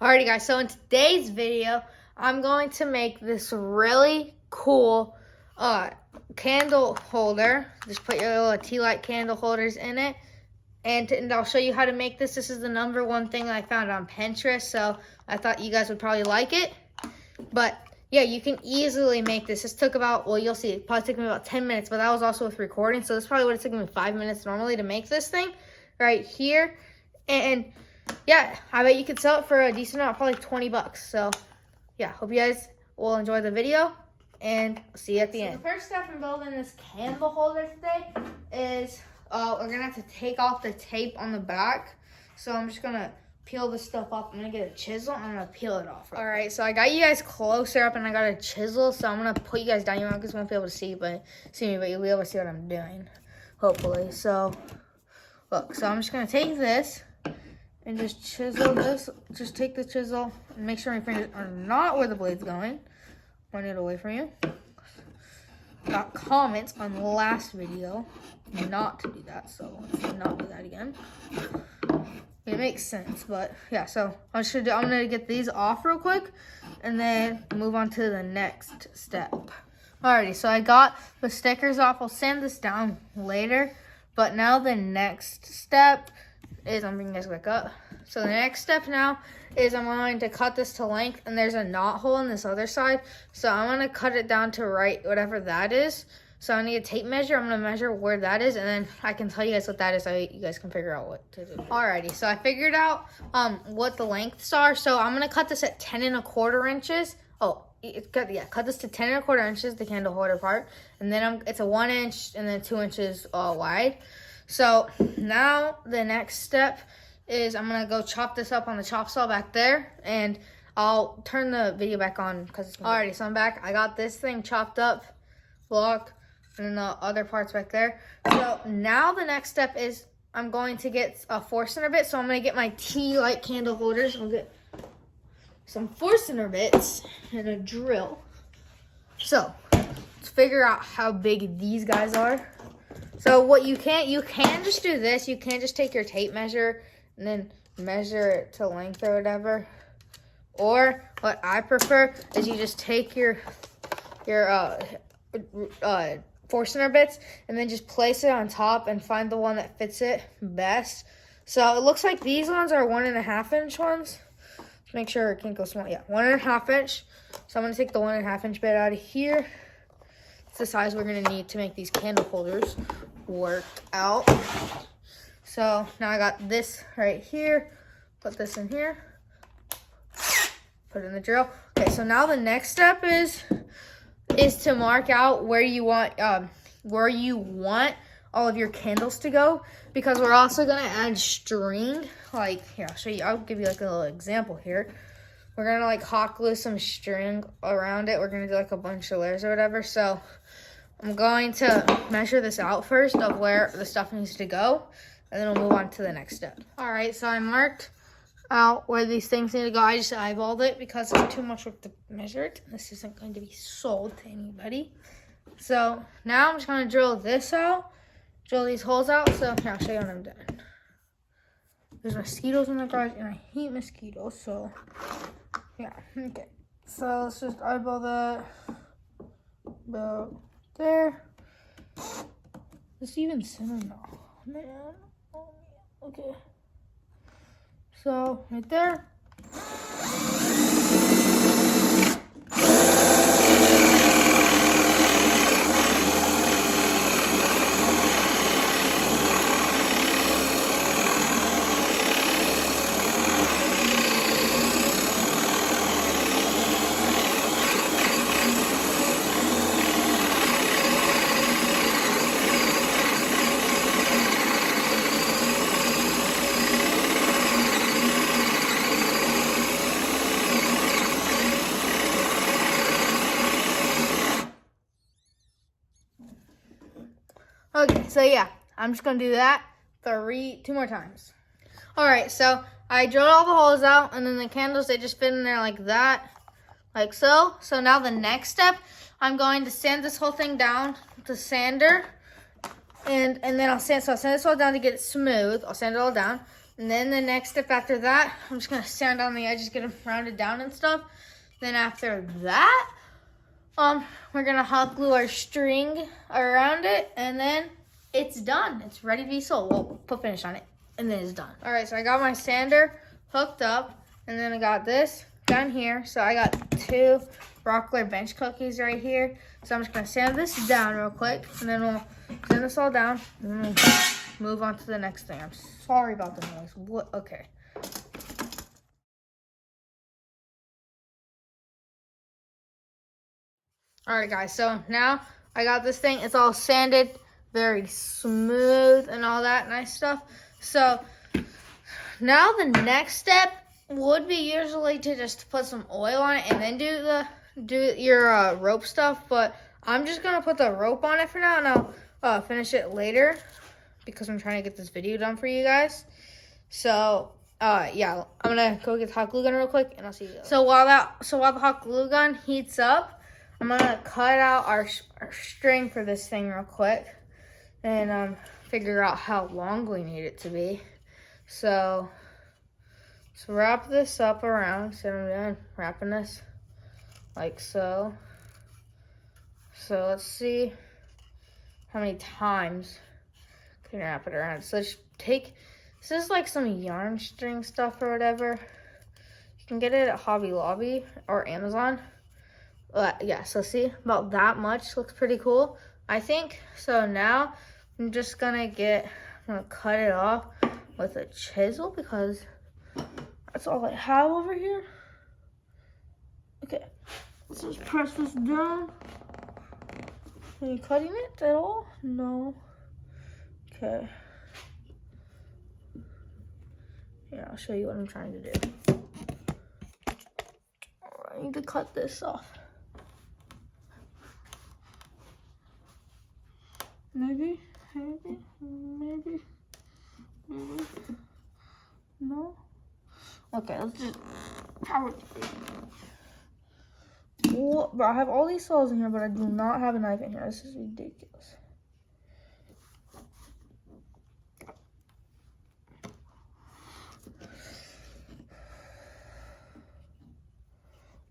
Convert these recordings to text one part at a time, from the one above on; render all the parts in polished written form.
Alrighty guys, so in today's video, I'm going to make this really cool candle holder. Just put your little tea light candle holders in it. And I'll show you how to make this. This is the #1 thing I found on Pinterest, so I thought you guys would probably like it. But yeah, you can easily make this. This took about, well, you'll see, it probably took me about 10 minutes, but that was also with recording. So this probably would have taken me 5 minutes normally to make this thing right here. And yeah, I bet you could sell it for a decent amount, probably 20 bucks. So yeah, hope you guys will enjoy the video and I'll see you at the end. The first step in building this candle holder today is we're gonna have to take off the tape on the back. So I'm just gonna peel this stuff off. I'm gonna get a chisel and I'm gonna peel it off. All right, so I got you guys closer up and I got a chisel. So I'm gonna put you guys down. You guys won't be able to see me, but you'll be able to see what I'm doing, hopefully. So look, so I'm just gonna take this and just chisel this. Just take the chisel and make sure my fingers are not where the blade's going. Point it away from you. Got comments on the last video not to do that, so let's not do that again. It makes sense, but yeah, so I'm gonna get these off real quick and then move on to the next step. Alrighty, so I got the stickers off. I'll sand this down later, but now the next step is, I'm bringing this back up. So the next step now is I'm going to cut this to length, and there's a knot hole on this other side. So I'm gonna cut it down to right, whatever that is. So I need a tape measure. I'm gonna measure where that is, and then I can tell you guys what that is so you guys can figure out what to do. Alrighty, so I figured out what the lengths are. So I'm gonna cut this at 10 1/4 inches. Cut this to 10 1/4 inches, the candle holder part. And then it's a 1 inch and then 2 inches wide. So now the next step is I'm gonna go chop this up on the chop saw back there, and I'll turn the video back on because it's alrighty. So I'm back. I got this thing chopped up, block, and then the other parts back there. So now the next step is I'm going to get a Forstner bit. So I'm gonna get my tea light candle holders. I'll get some Forstner bits and a drill. So let's figure out how big these guys are. So what you can just do this. You can just take your tape measure and then measure it to length or whatever. Or what I prefer is you just take your Forstner bits and then just place it on top and find the one that fits it best. So it looks like these ones are 1 1/2 inch ones. Let's make sure it can't go small. Yeah, 1 1/2 inch. So I'm gonna take the 1 1/2 inch bit out of here. It's the size we're gonna need to make these candle holders work out. So now I got this right here. Put this in here. Put in the drill. Okay, so now the next step is to mark out where you want all of your candles to go, because we're also gonna add string. Like here, I'll show you. I'll give you like a little example here. We're gonna like hot glue some string around it. We're gonna do like a bunch of layers or whatever. So I'm going to measure this out first of where the stuff needs to go, and then we'll move on to the next step. All right, so I marked out where these things need to go. I just eyeballed it because it's too much work to measure it. This isn't going to be sold to anybody. So now I'm just gonna drill this out, drill these holes out. So here, I'll show you when I'm done. There's mosquitoes in the garage and I hate mosquitoes, so yeah, okay. So let's just eyeball that about there. Is it even center now? Man, oh man, okay. So right there. Okay, so yeah, I'm just gonna do that 2 more times. All right, so I drilled all the holes out, and then the candles, they just fit in there like that, like so. So now the next step, I'm going to sand this whole thing down with the sander, and then I'll sand this all down to get it smooth. I'll sand it all down. And then the next step after that, I'm just gonna sand on the edges, get them rounded down and stuff. Then after that, we're gonna hot glue our string around it, and then it's done. It's ready to be sold. We'll put finish on it, and then it's done. All right, so I got my sander hooked up, and then I got this down here. So I got 2 Rockler bench cookies right here. So I'm just gonna sand this down real quick, and then we'll sand this all down, and then we'll move on to the next thing. I'm sorry about the noise. What? Okay. All right, guys, so now I got this thing. It's all sanded, very smooth and all that nice stuff. So now the next step would be usually to just put some oil on it and then do your rope stuff. But I'm just going to put the rope on it for now, and I'll finish it later because I'm trying to get this video done for you guys. So yeah, I'm going to go get the hot glue gun real quick, and I'll see you guys. So while the hot glue gun heats up, I'm gonna cut out our string for this thing real quick and figure out how long we need it to be. So wrap this up around. So I'm done wrapping this like so. So let's see how many times I can wrap it around. So just this is like some yarn string stuff or whatever. You can get it at Hobby Lobby or Amazon. Yeah, so see, about that much. Looks pretty cool, I think. So now I'm gonna cut it off with a chisel because that's all I have over here. Okay, let's just press this down. Are you cutting it at all? No. Okay. Yeah, I'll show you what I'm trying to do. I need to cut this off. Maybe. No. Okay, let's just what? Bro, I have all these saws in here, but I do not have a knife in here. This is ridiculous.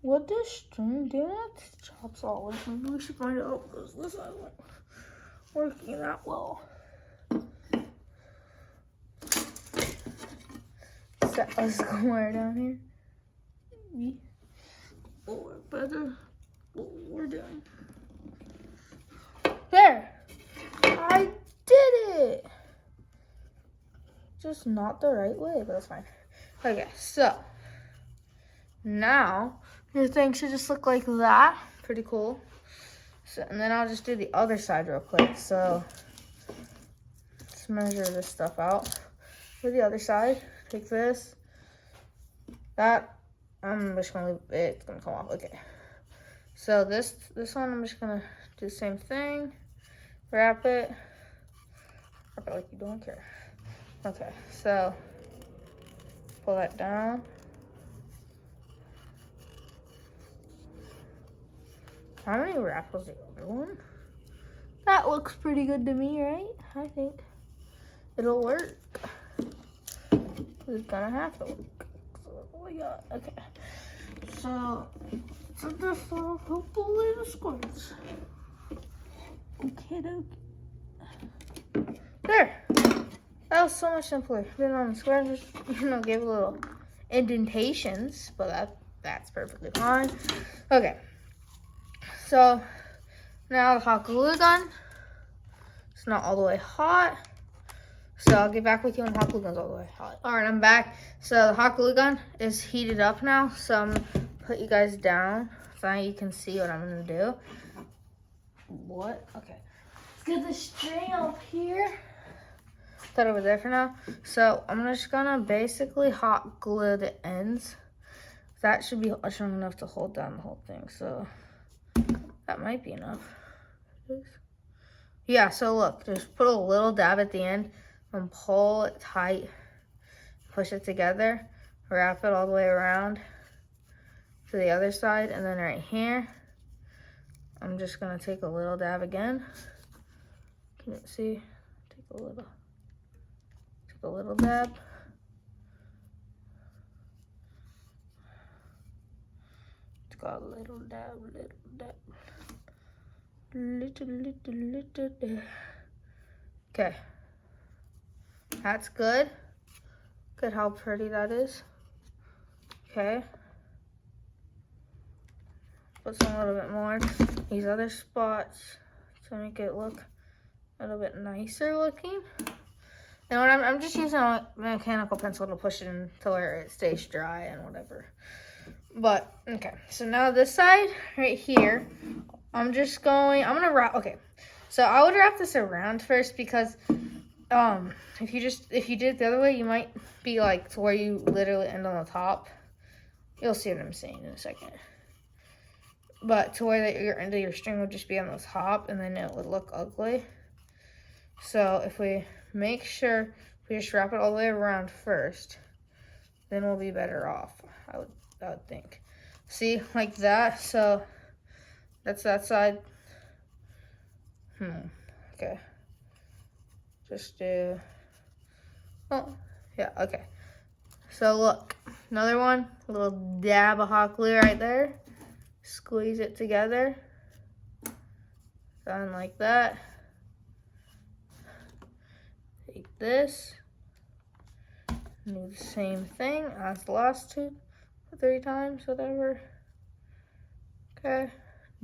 What does string do? It chops all. Maybe we should find out because this isn't working that well. Set us somewhere down here. Or better, what we're doing. There! I did it! Just not the right way, but that's fine. Okay, so now your thing should just look like that. Pretty cool. So, and then I'll just do the other side real quick. So let's measure this stuff out. For the other side, take this, that. I'm just gonna leave it. It's gonna come off. Okay. So this one, I'm just gonna do the same thing. Wrap it like you don't care. Okay. So pull that down. How many wraps was the other one? That looks pretty good to me, right? I think it'll work. It's gonna have to work. So we got, okay. So this off, hopefully the squares. Okay, there. That was so much simpler than on the squares. Just, give a little indentations, but that's perfectly fine. Okay. So now the hot glue gun. It's not all the way hot. So I'll get back with you when the hot glue gun's all the way hot. All right, I'm back. So the hot glue gun is heated up now. So I'm gonna put you guys down so you can see what I'm gonna do. What? Okay. Let's get the string up here. Put that over there for now. So I'm just gonna basically hot glue the ends. That should be strong enough to hold down the whole thing. So that might be enough. Yeah, so look, just put a little dab at the end and pull it tight. Push it together. Wrap it all the way around to the other side. And then right here, I'm just going to take a little dab again. Can you see? Take a little dab. just got a little dab. Little dab. Okay. That's good. Look at how pretty that is. Okay. Put some a little bit more. These other spots to make it look a little bit nicer looking. And when I'm just using a mechanical pencil to push it in to where it stays dry and whatever. But, okay. So now this side right here, I'm gonna wrap, okay. So I would wrap this around first because if you did it the other way, you might be like to where you literally end on the top. You'll see what I'm saying in a second. But to where that your end of your string would just be on the top, and then it would look ugly. So if we make sure we just wrap it all the way around first, then we'll be better off. I would think. See, like that. So that's that side. Okay. Just do. Oh, yeah. Okay. So look, another one. A little dab of hot glue right there. Squeeze it together. Done like that. Take this. Do the same thing as the last 2, 3 times, whatever. Okay.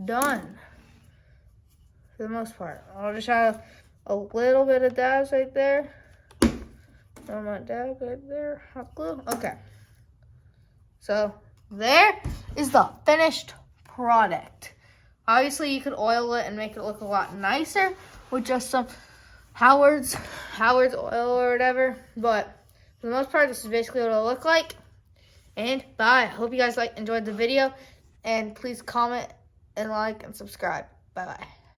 Done. For the most part. I'll just have a little bit of dabs right there. My dab right there. Hot glue. Okay. So there is the finished product. Obviously, you could oil it and make it look a lot nicer with just some Howard's oil or whatever. But for the most part, this is basically what it'll look like. And bye. Hope you guys enjoyed the video. And please comment and like and subscribe. Bye-bye.